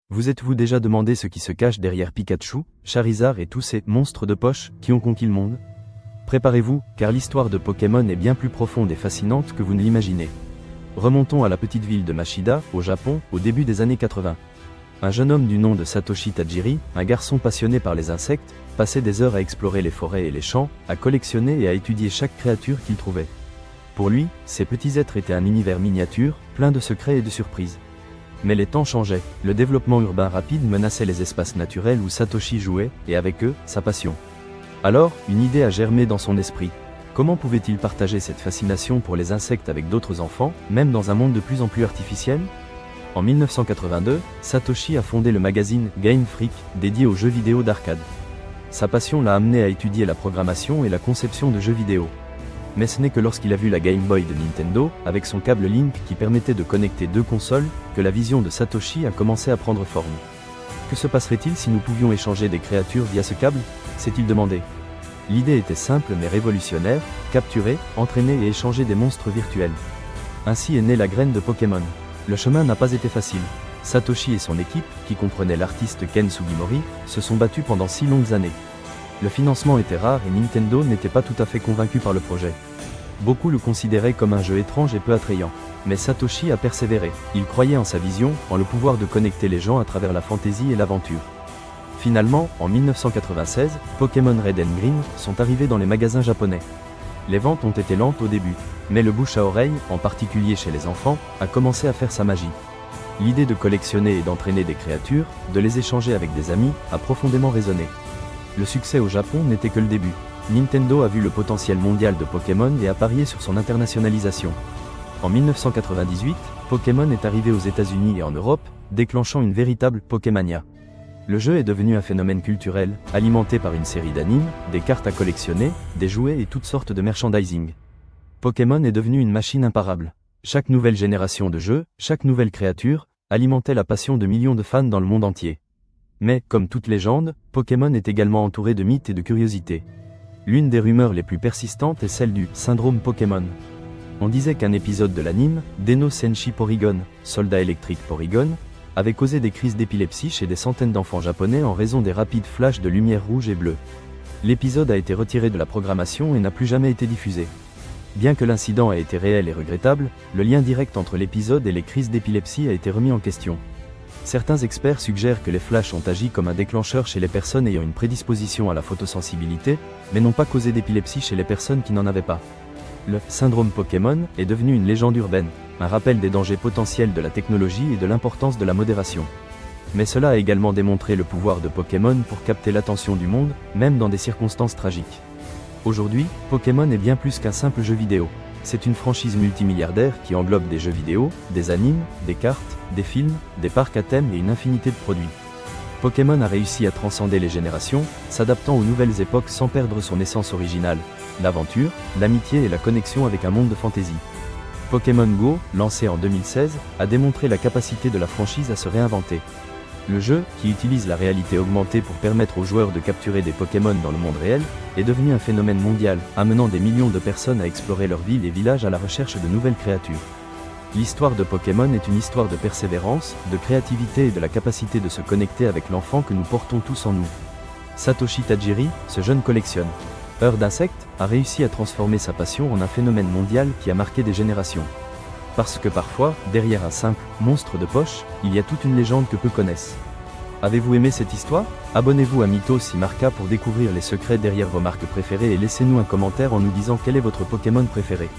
Vous êtes-vous déjà demandé ce qui se cache derrière Pikachu, Charizard et tous ces monstres de poche qui ont conquis le monde? Préparez-vous, car l'histoire de Pokémon est bien plus profonde et fascinante que vous ne l'imaginez. Remontons à la petite ville de Mashida, au Japon, au début des années 80. Un jeune homme du nom de Satoshi Tajiri, un garçon passionné par les insectes, passait des heures à explorer les forêts et les champs, à collectionner et à étudier chaque créature qu'il trouvait. Pour lui, ces petits êtres étaient un univers miniature, plein de secrets et de surprises. Mais les temps changeaient, le développement urbain rapide menaçait les espaces naturels où Satoshi jouait, et avec eux, sa passion. Alors, une idée a germé dans son esprit. Comment pouvait-il partager cette fascination pour les insectes avec d'autres enfants, même dans un monde de plus en plus artificiel? En 1982, Satoshi a fondé le magazine Game Freak, dédié aux jeux vidéo d'arcade. Sa passion l'a amené à étudier la programmation et la conception de jeux vidéo. Mais ce n'est que lorsqu'il a vu la Game Boy de Nintendo, avec son câble Link qui permettait de connecter deux consoles, que la vision de Satoshi a commencé à prendre forme. Que se passerait-il si nous pouvions échanger des créatures via ce câble? s'est-il demandé. L'idée était simple mais révolutionnaire, capturer, entraîner et échanger des monstres virtuels. Ainsi est née la graine de Pokémon. Le chemin n'a pas été facile. Satoshi et son équipe, qui comprenait l'artiste Ken Sugimori, se sont battus pendant 6 longues années. Le financement était rare et Nintendo n'était pas tout à fait convaincu par le projet. Beaucoup le considéraient comme un jeu étrange et peu attrayant. Mais Satoshi a persévéré. Il croyait en sa vision, en le pouvoir de connecter les gens à travers la fantaisie et l'aventure. Finalement, en 1996, Pokémon Red and Green sont arrivés dans les magasins japonais. Les ventes ont été lentes au début, mais le bouche à oreille, en particulier chez les enfants, a commencé à faire sa magie. L'idée de collectionner et d'entraîner des créatures, de les échanger avec des amis, a profondément résonné. Le succès au Japon n'était que le début. Nintendo a vu le potentiel mondial de Pokémon et a parié sur son internationalisation. En 1998, Pokémon est arrivé aux États-Unis et en Europe, déclenchant une véritable Pokémania. Le jeu est devenu un phénomène culturel, alimenté par une série d'animes, des cartes à collectionner, des jouets et toutes sortes de merchandising. Pokémon est devenu une machine imparable. Chaque nouvelle génération de jeux, chaque nouvelle créature, alimentait la passion de millions de fans dans le monde entier. Mais, comme toute légende, Pokémon est également entouré de mythes et de curiosités. L'une des rumeurs les plus persistantes est celle du syndrome Pokémon. On disait qu'un épisode de l'anime, Deno Senshi Porygon, soldat électrique Porygon, avait causé des crises d'épilepsie chez des centaines d'enfants japonais en raison des rapides flashs de lumière rouge et bleue. L'épisode a été retiré de la programmation et n'a plus jamais été diffusé. Bien que l'incident ait été réel et regrettable, le lien direct entre l'épisode et les crises d'épilepsie a été remis en question. Certains experts suggèrent que les flashs ont agi comme un déclencheur chez les personnes ayant une prédisposition à la photosensibilité, mais n'ont pas causé d'épilepsie chez les personnes qui n'en avaient pas. Le syndrome Pokémon est devenu une légende urbaine, un rappel des dangers potentiels de la technologie et de l'importance de la modération. Mais cela a également démontré le pouvoir de Pokémon pour capter l'attention du monde, même dans des circonstances tragiques. Aujourd'hui, Pokémon est bien plus qu'un simple jeu vidéo. C'est une franchise multimilliardaire qui englobe des jeux vidéo, des animes, des cartes, des films, des parcs à thème et une infinité de produits. Pokémon a réussi à transcender les générations, s'adaptant aux nouvelles époques sans perdre son essence originale, l'aventure, l'amitié et la connexion avec un monde de fantaisie. Pokémon Go, lancé en 2016, a démontré la capacité de la franchise à se réinventer. Le jeu, qui utilise la réalité augmentée pour permettre aux joueurs de capturer des Pokémon dans le monde réel, est devenu un phénomène mondial, amenant des millions de personnes à explorer leurs villes et villages à la recherche de nouvelles créatures. L'histoire de Pokémon est une histoire de persévérance, de créativité et de la capacité de se connecter avec l'enfant que nous portons tous en nous. Satoshi Tajiri, ce jeune collectionne. Heure d'insectes, a réussi à transformer sa passion en un phénomène mondial qui a marqué des générations. Parce que parfois, derrière un simple monstre de poche, il y a toute une légende que peu connaissent. Avez-vous aimé cette histoire? Abonnez-vous à Mythos et Marca pour découvrir les secrets derrière vos marques préférées et laissez-nous un commentaire en nous disant quel est votre Pokémon préféré.